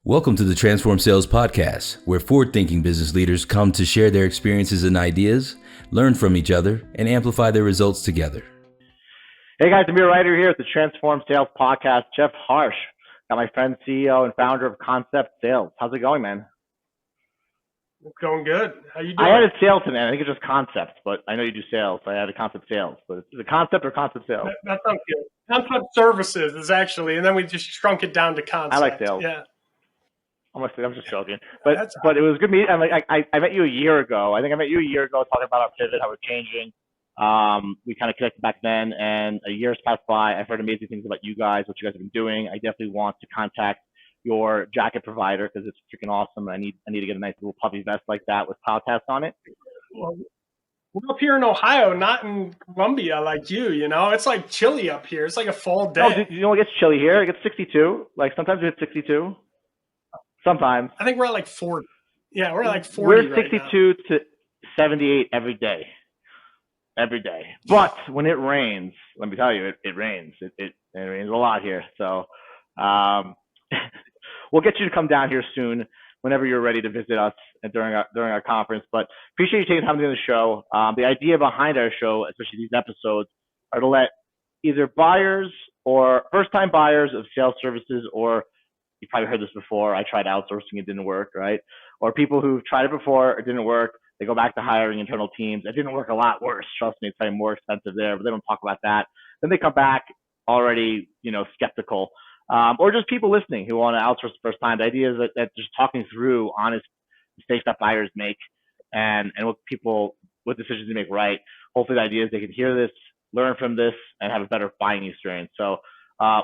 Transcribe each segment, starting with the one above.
Welcome to the Transform Sales Podcast, where forward-thinking business leaders come to share their experiences and ideas, learn from each other, and amplify their results together. Hey guys, Amir Reiter here at the Transform Sales Podcast. Jeff Harsh, got my friend, CEO, and founder of Concept Sales. How's it going, man? It's going good. How you doing? I added sales today. I think it's just concept, but I know you do sales, so I added concept sales. But is it concept or concept sales? That sounds good. Concept services is actually, and then we just shrunk it down to concept. I like sales. Yeah. I'm just joking. But it was good meeting. I met you a year ago. I think I met you a year ago talking about our pivot, how we're changing. We kind of connected back then, and a year's passed by. I've heard amazing things about you guys, what you guys have been doing. I definitely want to contact your jacket provider because it's freaking awesome. I need to get a nice little puffy vest like that with CloudTask on it. Well, we're up here in Ohio, not in Columbia like you. You know, it's like chilly up here. It's like a fall day. No, you know, it gets chilly here. It gets 62. Like sometimes we hit 62. Sometimes. I think we're at like 40. Yeah, we're at like 40. We're 62 to 78 every day. Every day. But when it rains, let me tell you, it rains. It rains a lot here. So we'll get you to come down here soon whenever you're ready to visit us during our conference. But appreciate you taking time to do the show. The idea behind our show, especially these episodes, are to let either buyers or first-time buyers of sales services, or you've probably heard this before, I tried outsourcing, it didn't work, right? Or people who've tried it before, it didn't work, they go back to hiring internal teams. It didn't work, a lot worse. Trust me, it's probably more expensive there, but they don't talk about that. Then they come back already, skeptical. Or just people listening who want to outsource the first time. The idea is that just talking through honest mistakes that buyers make and what decisions to make right. Hopefully the idea is they can hear this, learn from this, and have a better buying experience. So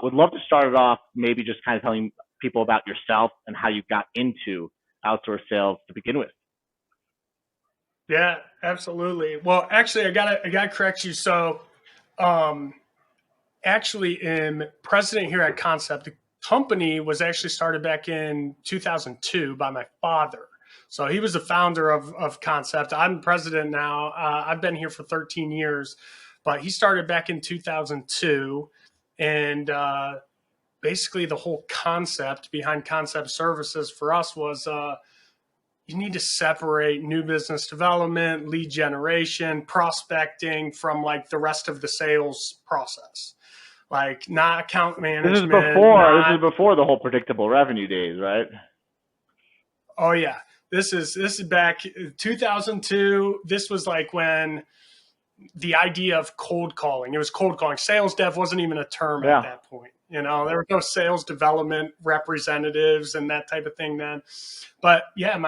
would love to start it off maybe just kind of telling people about yourself and how you got into outsource sales to begin with. Yeah, absolutely. Well, actually, I gotta correct you. So, actually, am president here at Concept. The company was actually started back in 2002 by my father. So he was the founder of Concept. I'm president now. I've been here for 13 years, but he started back in 2002, and basically the whole concept behind Concept Services for us was you need to separate new business development, lead generation, prospecting from like the rest of the sales process. Like not account management. This is before the whole predictable revenue days, right? Oh yeah. This is back 2002. This was like when the idea of cold calling. It was cold calling. Sales dev wasn't even a term at that point. There were no sales development representatives and that type of thing then. But yeah,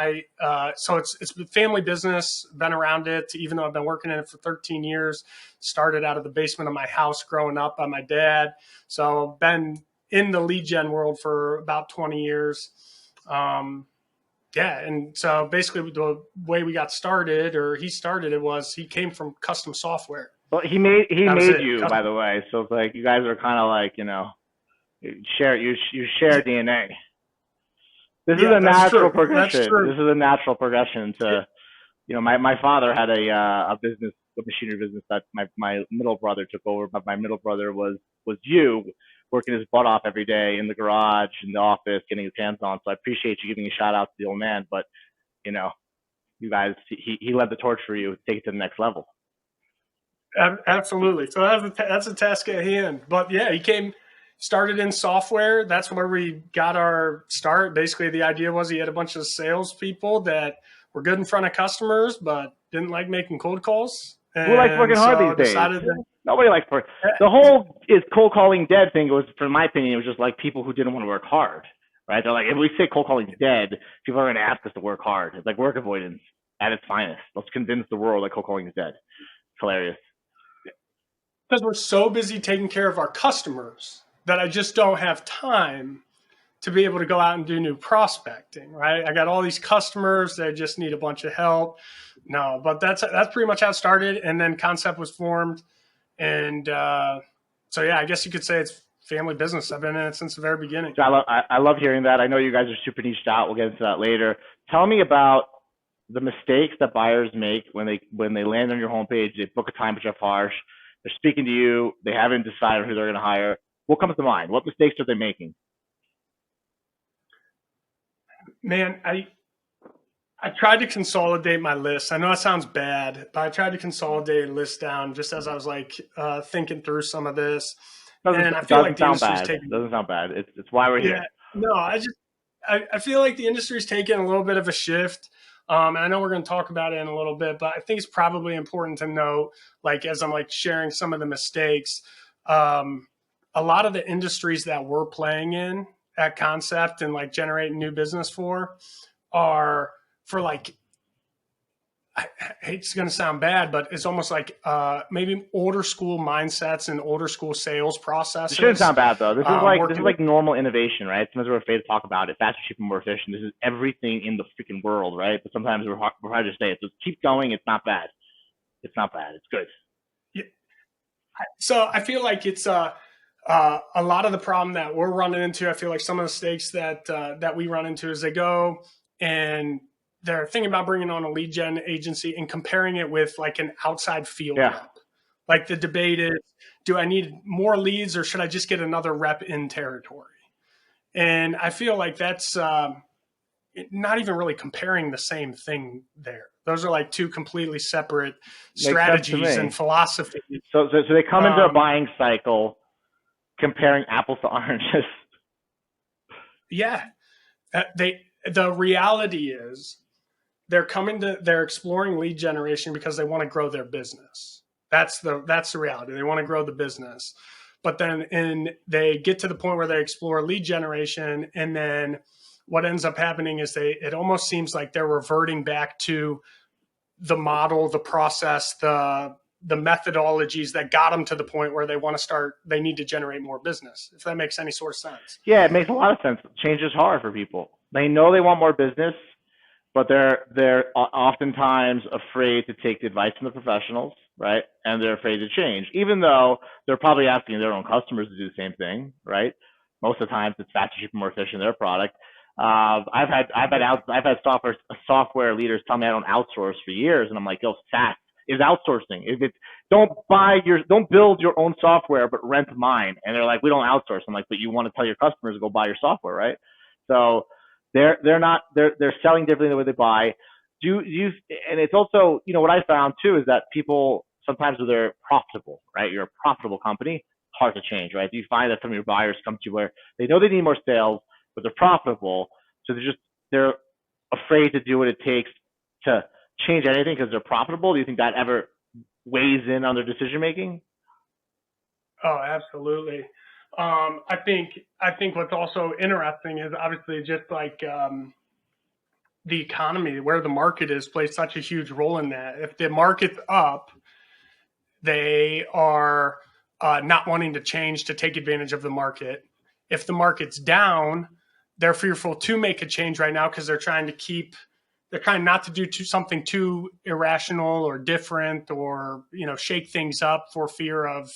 so it's a family business, been around it, even though I've been working in it for 13 years. Started out of the basement of my house growing up by my dad. So been in the lead gen world for about 20 years. Yeah, and so basically the way we got started, or he started it, was he came from custom software. Well, he made you, by the way. So it's like you guys are kind of like, you share DNA. This is a natural progression. This is a natural progression to, my father had a business, a machinery business that my middle brother took over, but my middle brother was you, working his butt off every day in the garage, in the office, getting his hands on. So I appreciate you giving a shout out to the old man, but you guys, he led the torch for you to take it to the next level. Absolutely. So that's a task at hand. But yeah, he started in software. That's where we got our start. Basically, the idea was he had a bunch of salespeople that were good in front of customers, but didn't like making cold calls. Who likes working hard these days? Nobody likes work. The whole is cold calling dead thing was, from my opinion, it was just like people who didn't want to work hard, right? They're like, if we say cold calling is dead, people are going to ask us to work hard. It's like work avoidance at its finest. Let's convince the world that cold calling is dead. It's hilarious. Because we're so busy taking care of our customers that I just don't have time to be able to go out and do new prospecting, right? I got all these customers that just need a bunch of help. No, but that's pretty much how it started. And then Concept was formed. And so, yeah, I guess you could say it's family business. I've been in it since the very beginning. So I love hearing that. I know you guys are super niched out. We'll get into that later. Tell me about the mistakes that buyers make when they land on your homepage. They book a time with Jeff Harsh. They're speaking to you. They haven't decided who they're going to hire. What comes to mind? What mistakes are they making? Man, I tried to consolidate my list. I know it sounds bad, but I tried to consolidate a list down just as I was like thinking through some of this. Doesn't And I feel like doesn't the sound industry's bad. taking, Doesn't sound bad. It's why we're yeah, here. no, I feel like the industry's taking a little bit of a shift. And I know we're going to talk about it in a little bit, but I think it's probably important to note, like, as I'm like sharing some of the mistakes, um, a lot of the industries that we're playing in at Concept and like generating new business are for like I hate it's going to sound bad, but it's almost like maybe older school mindsets and older school sales It shouldn't processes. sound bad though. This is Working, like normal innovation, right? Sometimes we're afraid to talk about it. Faster, cheaper, more efficient. This is everything in the freaking world, right? But sometimes we're hard to say it. So keep going. It's not bad. It's not bad. It's good. so I feel like it's a lot of the problem that we're running into. I feel like some of the mistakes that we run into is they go and they're thinking about bringing on a lead gen agency and comparing it with like an outside field Yeah. rep. Like the debate is, do I need more leads or should I just get another rep in territory? And I feel like that's not even really comparing the same thing there. Those are like two completely separate Makes sense to strategies and me. philosophies. So they come into a buying cycle comparing apples to oranges. Yeah, the reality is they're exploring lead generation because they want to grow their business. That's the reality. They want to grow the business. But then they get to the point where they explore lead generation, and then what ends up happening is it almost seems like they're reverting back to the model, the process, the methodologies that got them to the point where they need to generate more business, if that makes any sort of sense. Yeah, it makes a lot of sense. Change is hard for people. They know they want more business, but they're oftentimes afraid to take the advice from the professionals, right? And they're afraid to change, even though they're probably asking their own customers to do the same thing, right? Most of the times, it's faster, cheaper, more efficient their product. I've had software leaders tell me I don't outsource for years, and I'm like, yo, SaaS is outsourcing. If it's don't build your own software, but rent mine. And they're like, we don't outsource. I'm like, but you want to tell your customers to go buy your software, right? So they're selling differently the way they buy. Do you and it's also, what I found too is that people sometimes when they're profitable, right? You're a profitable company, hard to change, right? Do you find that some of your buyers come to you where they know they need more sales, but they're profitable, so they're afraid to do what it takes to change anything because they're profitable? Do you think that ever weighs in on their decision making? Oh, absolutely. I think what's also interesting is obviously just like the economy, where the market is, plays such a huge role in that. If the market's up, they are not wanting to change to take advantage of the market. If the market's down, they're fearful to make a change right now because they're trying not to do something too irrational or different, or shake things up for fear of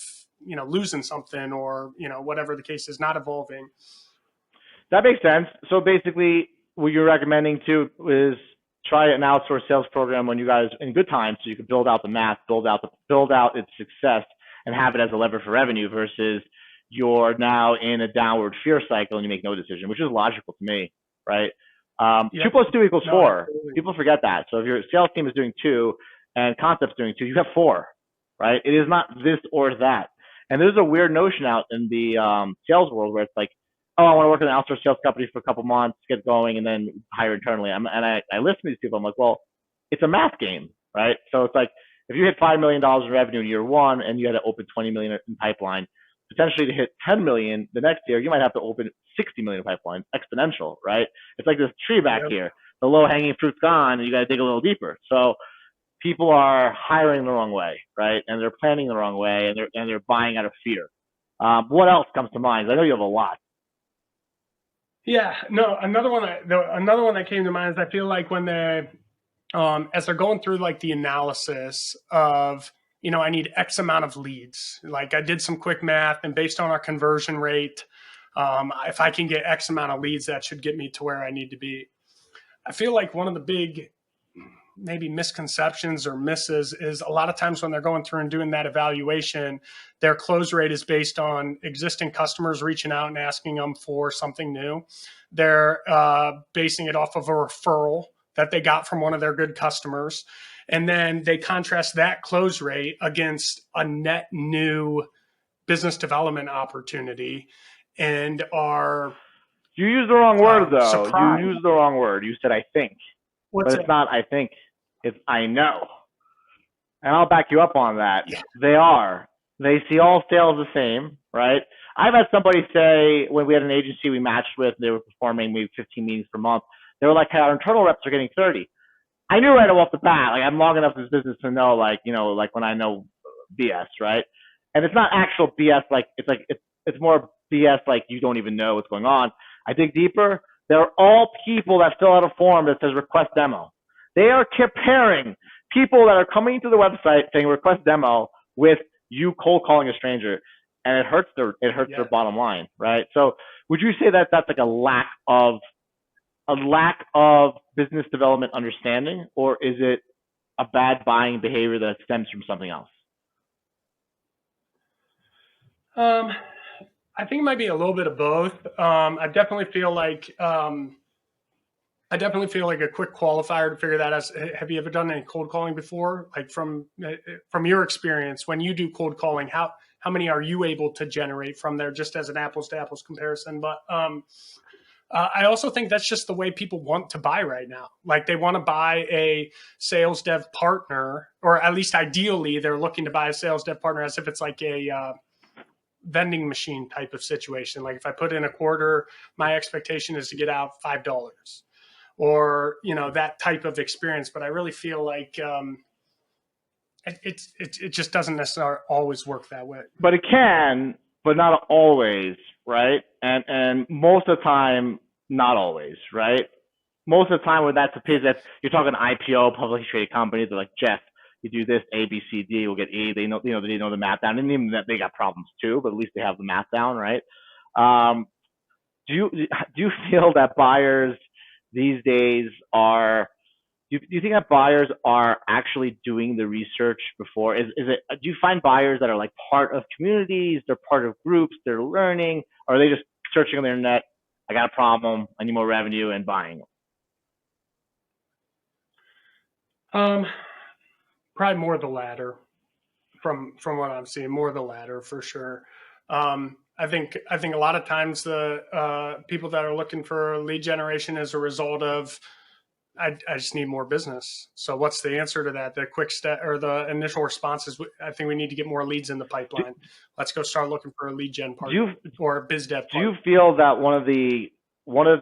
losing something, or whatever the case is, not evolving. That makes sense. So basically, what you're recommending too is try an outsourced sales program when you guys in good times, so you can build out the math, build out its success, and have it as a lever for revenue. Versus you're now in a downward fear cycle and you make no decision, which is logical to me, right? Yep. 2 + 2 = 4. Absolutely. People forget that. So if your sales team is doing 2 and concept's doing 2, you have 4, right? It is not this or that. And there's a weird notion out in the sales world where it's like, oh, I want to work in an outsourced sales company for a couple months, get going, and then hire internally. I listen to these people. I'm like, well, it's a math game, right? So it's like if you hit $5 million in revenue in year one and you had to open 20 million in pipeline, potentially to hit 10 million the next year, you might have to open 60 million pipeline, exponential, right? It's like this tree back here. The low hanging fruit's gone, and you got to dig a little deeper. So people are hiring the wrong way, right? And they're planning the wrong way, and they're buying out of fear. What else comes to mind? I know you have a lot. Yeah, no. Another one that came to mind is I feel like when as they're going through like the analysis of, I need X amount of leads. Like I did some quick math, and based on our conversion rate, if I can get X amount of leads, that should get me to where I need to be. I feel like one of the maybe misconceptions or misses is a lot of times when they're going through and doing that evaluation, their close rate is based on existing customers reaching out and asking them for something new. They're basing it off of a referral that they got from one of their good customers. And then they contrast that close rate against a net new business development opportunity and are You used the wrong word, though. surprised. You used the wrong word. You said, I think. What's But it's it? not, I think. It's, I know. And I'll back you up on that. Yeah. They are. They see all sales the same, right? I've had somebody say, when we had an agency we matched with, they were performing maybe 15 meetings per month. They were like, hey, our internal reps are getting 30. I knew right off the bat, like, I'm long enough in this business to know, like, you know, like when I know BS, right? And it's not actual BS, it's more BS, like you don't even know what's going on. I dig deeper. They're all people that fill out a form that says request demo. They are comparing people that are coming to the website saying request demo with you cold calling a stranger, and it hurts their bottom line, right? So would you say that that's like a lack of business development understanding, or is it a bad buying behavior that stems from something else? I think it might be a little bit of both. I definitely feel like a quick qualifier to figure that out. Have you ever done any cold calling before? Like from your experience, when you do cold calling, how many are you able to generate from there, just as an apples to apples comparison? But I also think that's just the way people want to buy right now. Like they want to buy a sales dev partner, or at least ideally they're looking to buy a sales dev partner as if it's like a vending machine type of situation. Like if I put in a quarter, my expectation is to get out $5, or, you know, that type of experience. But I really feel like it just doesn't necessarily always work that way. But it can, but not always, right? And most of the time, not always, right? Most of the time when that's the case, that's, you're talking IPO, publicly traded companies, they're like, Jeff, you do this, A, B, C, D, we'll get E. They know, they know the math down. And even that they got problems too, but at least they have the math down, right? Do you feel that buyers these days are? Do you think that buyers are actually doing the research before? Is it? Do you find buyers that are like part of communities? They're part of groups. They're learning, or are they just searching on the internet? I got a problem. I need more revenue, and buying. Probably more the latter, from what I'm seeing, more the latter for sure. I think a lot of times the people that are looking for lead generation as a result of, I just need more business. So what's the answer to that? The quick step or the initial response is, I think we need to get more leads in the pipeline. Let's go start looking for a lead gen partner or a biz dev partner. Do you feel that one of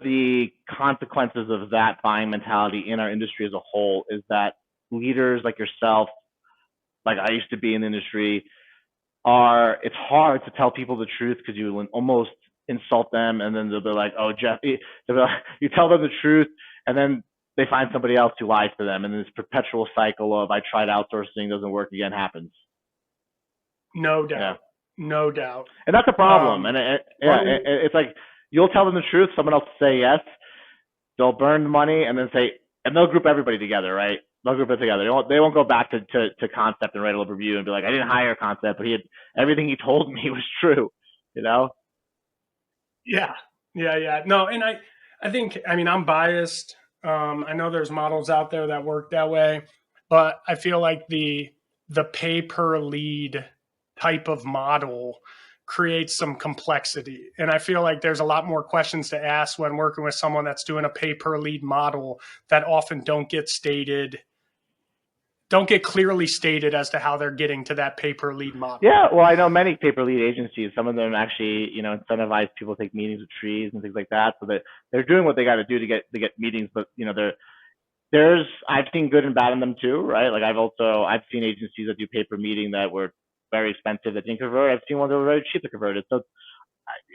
the consequences of that buying mentality in our industry as a whole is that leaders like yourself, like I used to be in the industry, it's hard to tell people the truth because you almost insult them, and then they'll be like, oh, Jeff, you tell them the truth, and then they find somebody else who lies to them, and this perpetual cycle of I tried outsourcing, doesn't work again happens. No doubt. Yeah. No doubt. And that's a problem. It's like you'll tell them the truth, someone else will say yes, they'll burn the money, and then say, and they'll group everybody together, right? They'll group it together. They won't go back to Concept and write a little review and be like, I didn't hire Concept, but everything he told me was true, you know? Yeah. No, and I think, I mean, I'm biased. I know there's models out there that work that way, but I feel like the pay per lead type of model creates some complexity. And I feel like there's a lot more questions to ask when working with someone that's doing a pay per lead model that often don't get clearly stated as to how they're getting to that pay per lead model. Yeah, well, I know many pay per lead agencies. Some of them actually, incentivize people to take meetings with trees and things like that, so that they're doing what they got to do to get meetings. But I've seen good and bad in them too, right? Like I've seen agencies that do pay per meeting that were very expensive that didn't convert. I've seen ones that were very cheap to convert it. So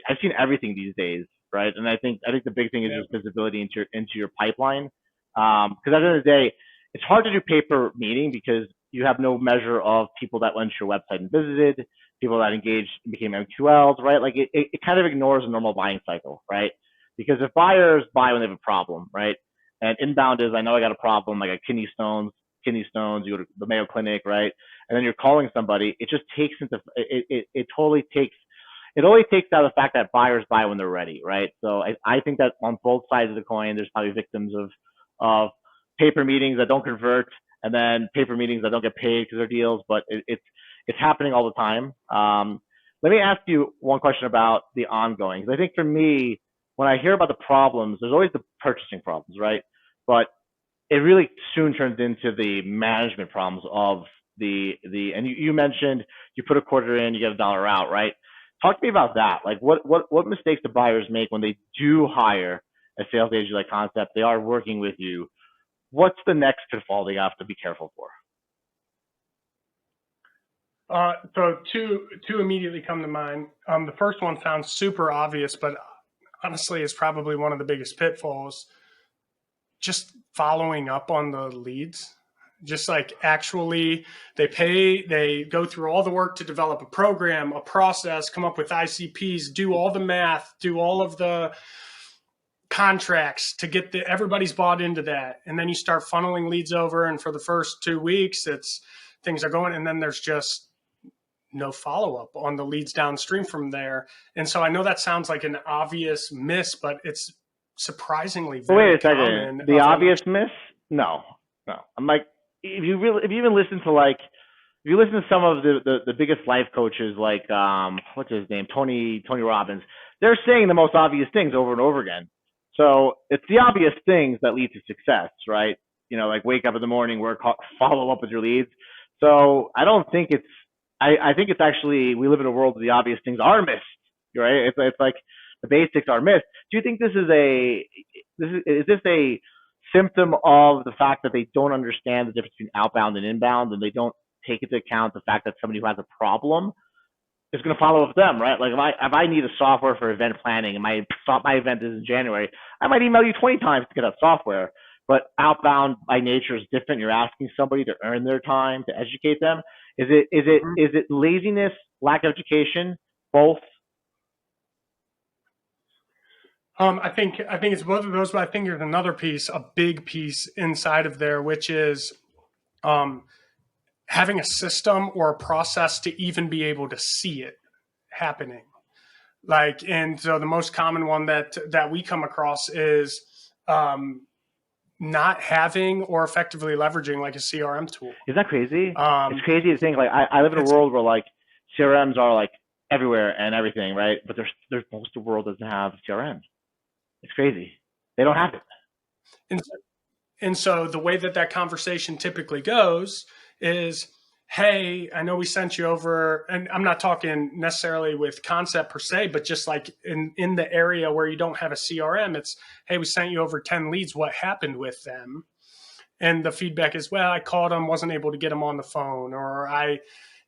I've seen everything these days, right? And I think the big thing is just visibility into your pipeline. Because at the end of the day, it's hard to do pay per meeting because you have no measure of people that went to your website and visited, people that engaged and became MQLs, right? Like it kind of ignores a normal buying cycle, right? Because if buyers buy when they have a problem, right? And inbound is, I know I got a problem, like a kidney stones, you go to the Mayo Clinic, right? And then you're calling somebody. It just takes into it totally takes it only takes out the fact that buyers buy when they're ready, right? So I think that on both sides of the coin, there's probably victims of paper meetings that don't convert, and then paper meetings that don't get paid because they're deals. But it's happening all the time. Let me ask you one question about the ongoing. Because I think for me, when I hear about the problems, there's always the purchasing problems, right? But it really soon turns into the management problems of and you mentioned you put a quarter in, you get $1 out, right? Talk to me about that. Like what mistakes do buyers make when they do hire a sales agent like Concept? They are working with you. What's the next pitfall they have to be careful for? So two immediately come to mind. The first one sounds super obvious, but honestly is probably one of the biggest pitfalls. Just following up on the leads. Just like actually they go through all the work to develop a program, a process, come up with ICPs, do all the math, do all of the contracts to get everybody's bought into that. And then you start funneling leads over. And for the first 2 weeks, things are going. And then there's just no follow-up on the leads downstream from there. And so I know that sounds like an obvious miss, but it's surprisingly very common. Wait a second. The obvious miss? No. I'm like, if you even listen to some of the biggest life coaches, like what's his name, Tony Robbins, they're saying the most obvious things over and over again. So it's the obvious things that lead to success, right? Like wake up in the morning, work, follow up with your leads. So I don't think I think it's actually, we live in a world where the obvious things are missed, right? It's like the basics are missed. Do you think this is a symptom of the fact that they don't understand the difference between outbound and inbound, and they don't take into account the fact that somebody who has a problem is going to follow up with them, right? Like if I need a software for event planning and my event is in January, I might email you 20 times to get that software. But outbound by nature is different. You're asking somebody to earn their time, to educate them. Is it laziness, lack of education, both? I think it's both of those, but I think there's another piece, a big piece inside of there, which is having a system or a process to even be able to see it happening. And so the most common one that we come across is not having or effectively leveraging like a CRM tool. Isn't that crazy? It's crazy to think, like, I live in a world where like CRMs are like everywhere and everything, right? But there's most of the world doesn't have CRM. It's crazy. They don't have it. And so the way that conversation typically goes is, hey, I know we sent you over, and I'm not talking necessarily with Concept per se, but just like in the area where you don't have a CRM, it's, hey, we sent you over 10 leads. What happened with them? And the feedback is, well, I called them, wasn't able to get them on the phone, or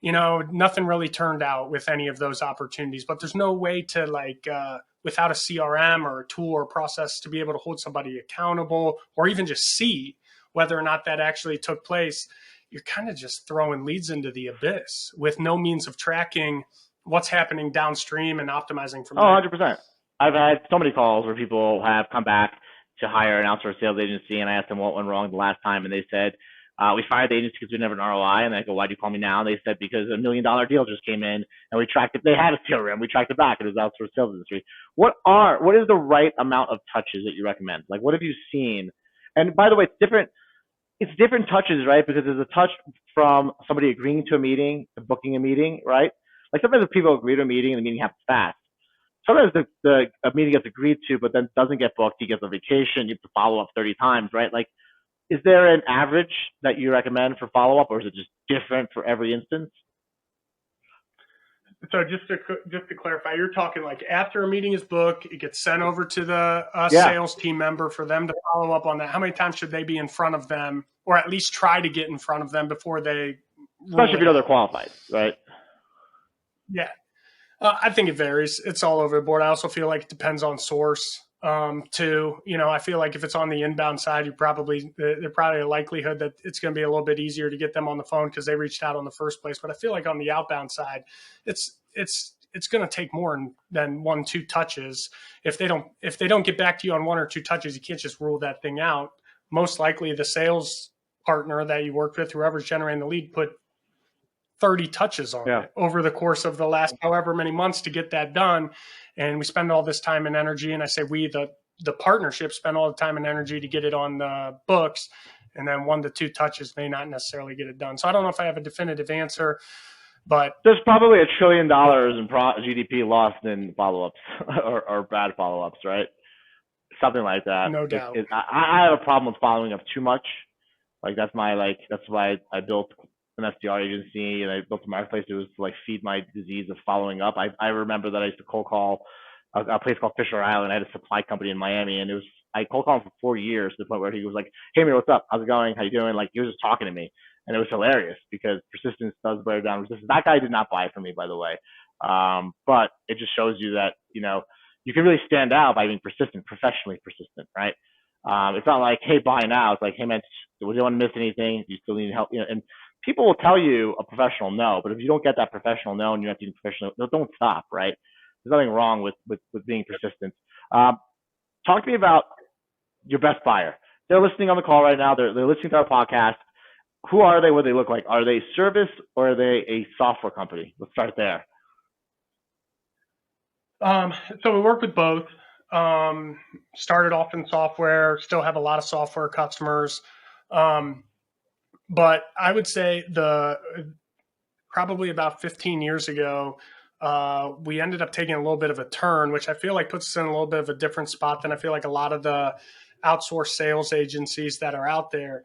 nothing really turned out with any of those opportunities. But there's no way to without a CRM or a tool or process to be able to hold somebody accountable or even just see whether or not that actually took place. You're kind of just throwing leads into the abyss with no means of tracking what's happening downstream and optimizing from there. 100%. I've had so many calls where people have come back to hire an outsourced sales agency, and I asked them what went wrong the last time, and they said, we fired the agency because we didn't have an ROI. And I go, why do you call me now? And they said, because $1 million deal just came in and we tracked it. They had a CRM. We tracked it back. It was outsourced sales industry. What is the right amount of touches that you recommend? Like, what have you seen? And by the way, it's different touches, right? Because there's a touch from somebody agreeing to a meeting to booking a meeting, right? Like sometimes if people agree to a meeting and the meeting happens fast. Sometimes a meeting gets agreed to, but then doesn't get booked. He gets a vacation. You have to follow up 30 times, right? Like, is there an average that you recommend for follow-up, or is it just different for every instance? So just to clarify, you're talking like after a meeting is booked, it gets sent over to the sales team member for them to follow up on that. How many times should they be in front of them, or at least try to get in front of them before they? Especially if you know they're qualified, right? Yeah, I think it varies. It's all over the board. I also feel like it depends on source. Too, I feel like if it's on the inbound side, there's probably a likelihood that it's going to be a little bit easier to get them on the phone because they reached out on the first place. But I feel like on the outbound side, it's going to take more than 1-2 touches. If they don't get back to you on 1 or 2 touches, you can't just rule that thing out. most likely the sales partner that you worked with, whoever's generating the lead, put 30 touches on it over the course of the last however many months to get that done. And we spend all this time and energy. And I say we, the partnership, spend all the time and energy to get it on the books. And then 1 to 2 touches may not necessarily get it done. So I don't know if I have a definitive answer, but there's probably $1 trillion in GDP lost in follow-ups or bad follow-ups, right? Something like that. No doubt. I have a problem with following up too much. Like that's why I built an SDR agency and I built a marketplace. It was to like feed my disease of following up. I remember that I used to cold call a place called Fisher Island. I had a supply company in Miami, and I cold called him for 4 years to the point where he was like, "Hey, Amir, what's up? How's it going? How you doing?" Like he was just talking to me, and it was hilarious because persistence does wear down resistance. That guy did not buy from me, by the way, but it just shows you that you can really stand out by being persistent, professionally persistent, right? It's not like, hey, buy now. It's like, hey, man, do you want to miss anything? Do you still need help? And people will tell you a professional no, but if you don't get that professional no and you're not being professional, don't stop, right? There's nothing wrong with being persistent. Talk to me about your best buyer. They're listening on the call right now. They're listening to our podcast. Who are they? What do they look like? Are they service or are they a software company? Let's start there. So we work with both. Started off in software, still have a lot of software customers. But I would say probably about 15 years ago, we ended up taking a little bit of a turn, which I feel like puts us in a little bit of a different spot than I feel like a lot of the outsourced sales agencies that are out there.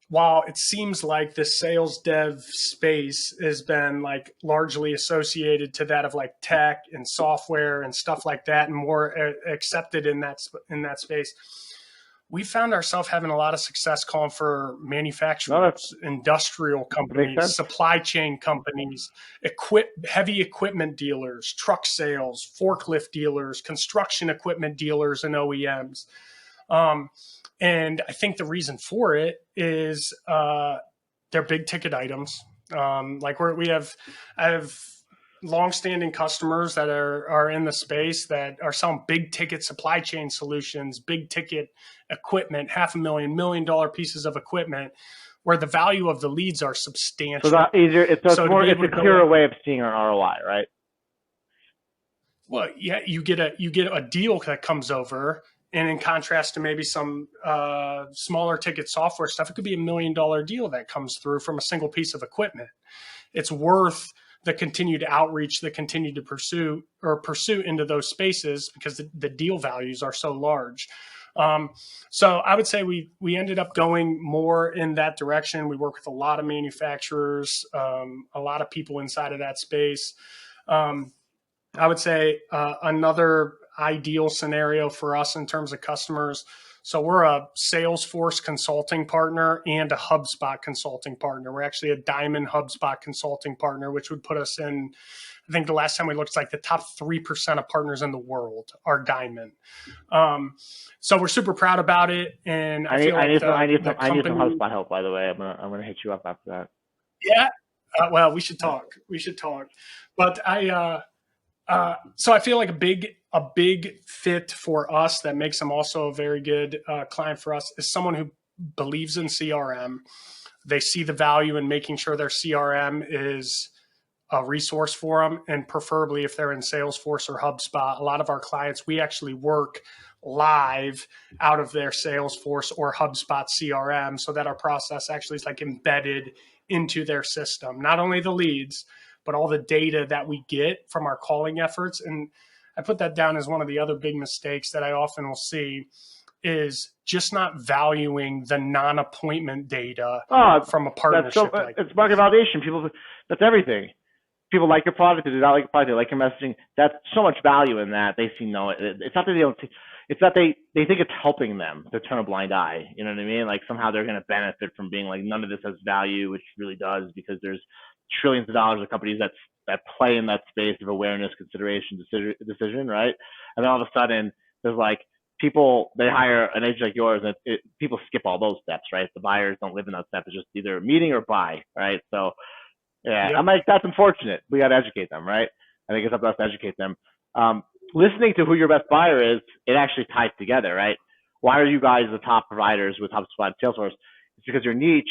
While it seems like the sales dev space has been like largely associated to that of like tech and software and stuff like that, and more accepted in that space, we found ourselves having a lot of success calling for manufacturers, industrial companies, supply chain companies, heavy equipment dealers, truck sales, forklift dealers, construction equipment dealers, and OEMs. And I think the reason for it is they're big ticket items. I have longstanding customers that are in the space that are selling big ticket supply chain solutions, big ticket equipment, $500,000, $1 million pieces of equipment, where the value of the leads are substantial. So that's easier. It's a clearer way of seeing an ROI, right? Well, yeah, you get a deal that comes over. And in contrast to maybe some smaller ticket software stuff, it could be $1 million deal that comes through from a single piece of equipment. It's worth the continued outreach, the continued pursuit into those spaces because the deal values are so large. So I would say we ended up going more in that direction. We work with a lot of manufacturers, a lot of people inside of that space. I would say another ideal scenario for us in terms of customers. So we're a Salesforce consulting partner and a HubSpot consulting partner. We're actually a Diamond HubSpot consulting partner, which would put us in, I think the last time we looked, it's like the top 3% of partners in the world are Diamond. So we're super proud about it. And I need some HubSpot help, by the way. I'm gonna hit you up after that. Yeah. Well, we should talk. But so I feel like a big fit for us that makes them also a very good client for us is someone who believes in CRM. They see the value in making sure their CRM is a resource for them, and preferably if they're in Salesforce or HubSpot. A lot of our clients, we actually work live out of their Salesforce or HubSpot CRM so that our process actually is like embedded into their system. Not only the leads, but all the data that we get from our calling efforts. And I put that down as one of the other big mistakes that I often will see is just not valuing the non-appointment data from a partnership. It's market validation. That's everything. People like your product, they do not like your product, they like your messaging. That's so much value in that. They see it's not that they don't. It's that they think it's helping them to turn a blind eye. You know what I mean? Like somehow they're going to benefit from being like none of this has value, which really does, because there's trillions of dollars of companies that play in that space of awareness, consideration, decision, right? And then all of a sudden, there's like people, they hire an agent like yours, and people skip all those steps, right? The buyers don't live in that step. It's just either meeting or buy, right? So, yeah, yep. I'm like, that's unfortunate. We got to educate them, right? I think it's up to us to educate them. Listening to who your best buyer is, it actually ties together, right? why are you guys the top providers with HubSpot and Salesforce? It's because your niche,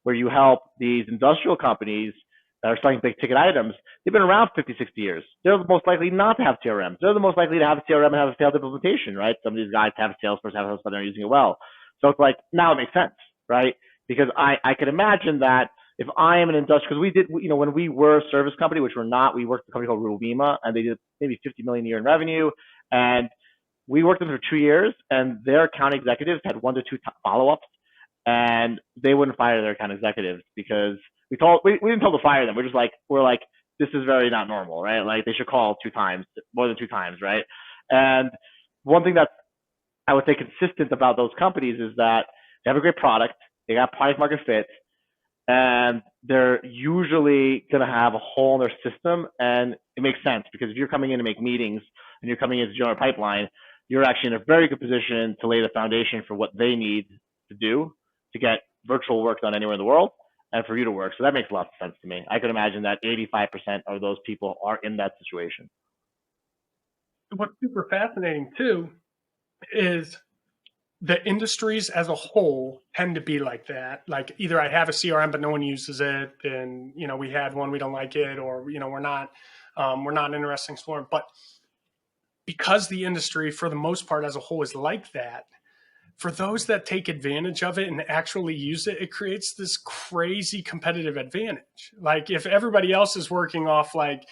where you help these industrial companies that are selling big ticket items, they've been around 50, 60 years. They're the most likely not to have CRMs. They're the most likely to have a CRM and have a failed implementation, right? Some of these guys have Salesforce, have HubSpot, they're using it well. So it's like, now it makes sense, right? Because I could imagine that if I am an industrial, because we did, when we were a service company, which we're not, we worked with a company called Rubima, and they did maybe 50 million a year in revenue. And we worked with them for 2 years, and their account executives had 1 to 2 follow-ups, and they wouldn't fire their account executives because we didn't tell them to fire them. We're like, this is very not normal, right? Like they should call 2 times, more than 2 times, right? And one thing that I would say consistent about those companies is that they have a great product, they got product market fit, and they're usually going to have a hole in their system. And it makes sense because if you're coming in to make meetings and you're coming in to join a pipeline, you're actually in a very good position to lay the foundation for what they need to do to get virtual work done anywhere in the world and for you to work. So that makes a lot of sense to me. I could imagine that 85% of those people are in that situation. What's super fascinating too is the industries as a whole tend to be like that. Like either I have a CRM, but no one uses it. And, we had one, we don't like it, or, we're not interested in exploring. But because the industry for the most part as a whole is like that, for those that take advantage of it and actually use it, it creates this crazy competitive advantage. Like if everybody else is working off like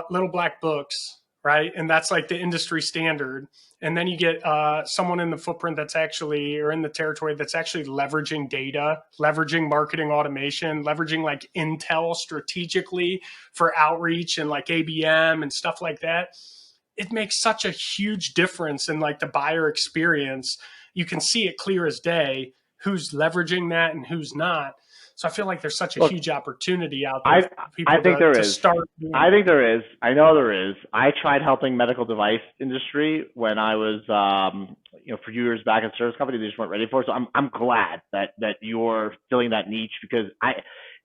little black books, right? And that's like the industry standard. And then you get someone in the footprint that's actually, or in the territory that's actually leveraging data, leveraging marketing automation, leveraging like Intel strategically for outreach and like ABM and stuff like that. It makes such a huge difference in like the buyer experience. You can see it clear as day who's leveraging that and who's not. So I feel like there's such a huge opportunity out there for people I think there is. start. I think there is. I know there is. I tried helping medical device industry when I was, for a few years back at a service company. They just weren't ready for it. So I'm glad that you're filling that niche because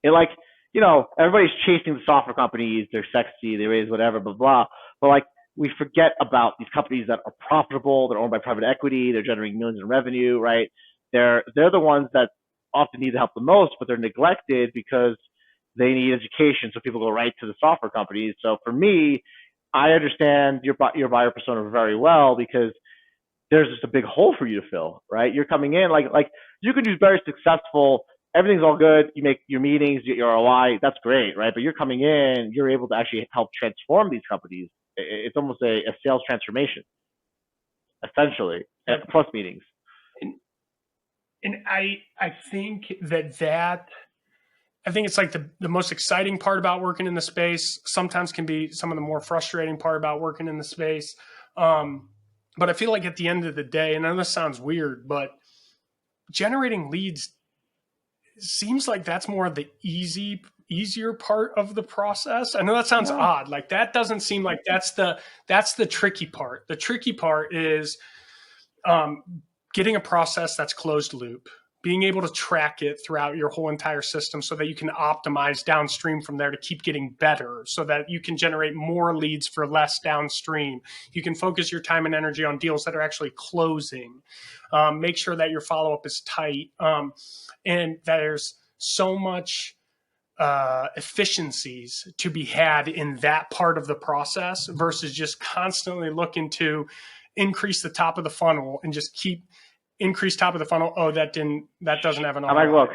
everybody's chasing the software companies. They're sexy. They raise whatever, blah, blah. But like, we forget about these companies that are profitable. They're owned by private equity. They're generating millions in revenue, right? They're the ones that often need the help the most, but they're neglected because they need education. So people go right to the software companies. So for me, I understand your buyer persona very well because there's just a big hole for you to fill, right? You're coming in like you could be very successful. Everything's all good. You make your meetings, you get your ROI. That's great, right? But you're coming in, you're able to actually help transform these companies. It's almost a sales transformation, essentially, plus meetings. And I think I think it's like the most exciting part about working in the space. Sometimes can be some of the more frustrating part about working in the space. But I feel like at the end of the day, and I know this sounds weird, but generating leads seems like that's more of the easier part of the process. I know that sounds odd. Like that doesn't seem like that's the tricky part. The tricky part is getting a process that's closed loop, being able to track it throughout your whole entire system so that you can optimize downstream from there to keep getting better so that you can generate more leads for less downstream. You can focus your time and energy on deals that are actually closing. Make sure that your follow-up is tight. And there's so much efficiencies to be had in that part of the process versus just constantly looking to increase the top of the funnel and just keep increase top of the funnel. Oh, that doesn't have an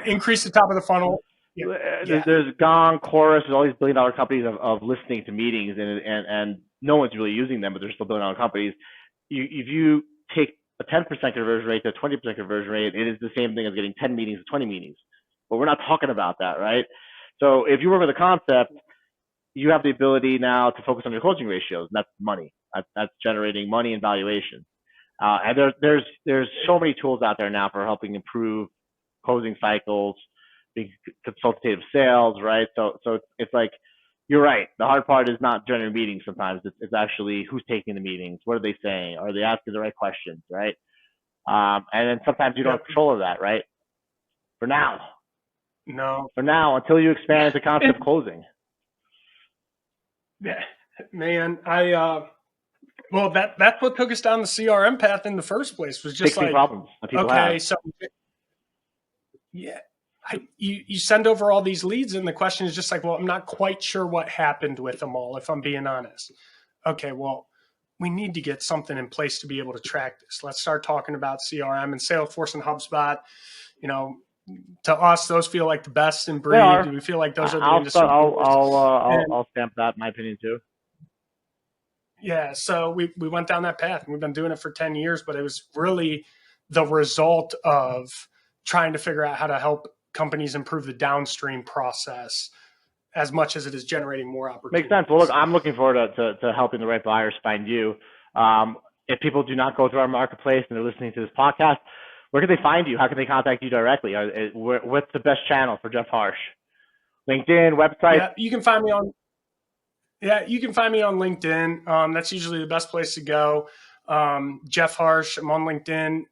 increase the top of the funnel. Yeah. There's Gong, Chorus, there's all these billion-dollar companies of listening to meetings, and no one's really using them, but they're still billion-dollar companies. If you take a 10% conversion rate to a 20% conversion rate, it is the same thing as getting 10 meetings to 20 meetings. But we're not talking about that, right? So if you work with a concept, you have the ability now to focus on your closing ratios, and that's money. That's generating money and valuation. And there's so many tools out there now for helping improve closing cycles, being consultative sales, right? So it's like, you're right. The hard part is not generating meetings sometimes. It's actually who's taking the meetings. What are they saying? Are they asking the right questions, right? And then sometimes you don't have control of that, right? For now. No. For now, until you expand the concept of closing. Yeah, man, Well, that's what took us down the CRM path in the first place, was just Fixing like, problems that people okay, have. so yeah, you send over all these leads, and the question is just like, well, I'm not quite sure what happened with them all, if I'm being honest. Okay, well, we need to get something in place to be able to track this. Let's start talking about CRM and Salesforce and HubSpot. You know, to us, those feel like the best in They breed. are. We feel like those are the I'll industry start. leaders. And I'll stamp that in my opinion too. yeah, so we went down that path, and we've been doing it for 10 years, but it was really the result of trying to figure out how to help companies improve the downstream process as much as it is generating more Makes opportunities. sense. Well, look, I'm looking forward to helping the right buyers find you. If people do not go through our marketplace and they're listening to this podcast, where can they find you? How can they contact you directly? What's the best channel for Jeff Harsh? LinkedIn, website? Yeah, you can find me on you can find me on LinkedIn. That's usually the best place to go. Jeff Harsh, I'm on LinkedIn.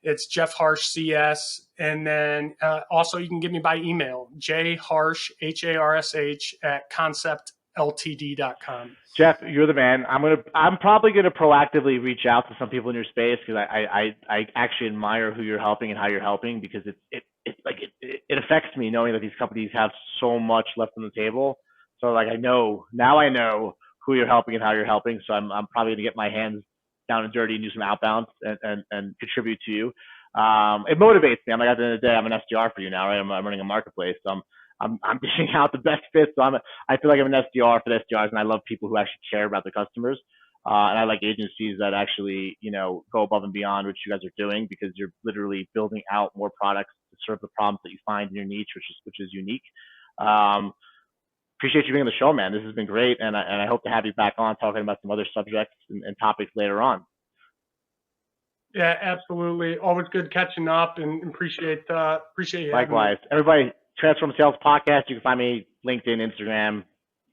It's Jeff Harsh CS. And then also you can get me by email, jharsh, HARSH, at conceptltd.com. Jeff, you're the man. I'm probably gonna proactively reach out to some people in your space because I actually admire who you're helping and how you're helping, because it affects me knowing that these companies have so much left on the table. So like I know who you're helping and how you're helping. So I'm probably gonna get my hands down and dirty and do some outbounds and contribute to you. It motivates me. I'm like, at the end of the day, I'm an SDR for you now, right? I'm running a marketplace. So I'm dishing out the best fits. So I feel like I'm an SDR for the SDRs, and I love people who actually care about the customers. And I like agencies that actually, go above and beyond what you guys are doing, because you're literally building out more products to serve the problems that you find in your niche, which is unique. Um, Appreciate you being on the show, man. This has been great, and I hope to have you back on talking about some other subjects and topics later on. Yeah, absolutely. Always good catching up, and appreciate you having me. Likewise, everybody. Transform Sales Podcast. You can find me LinkedIn, Instagram,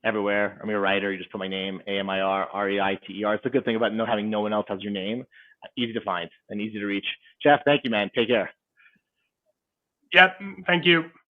everywhere. Amir Reiter. You just put my name, AmirReiter. It's a good thing about having no one else has your name. Easy to find and easy to reach. Jeff, thank you, man. Take care. Yep. Thank you.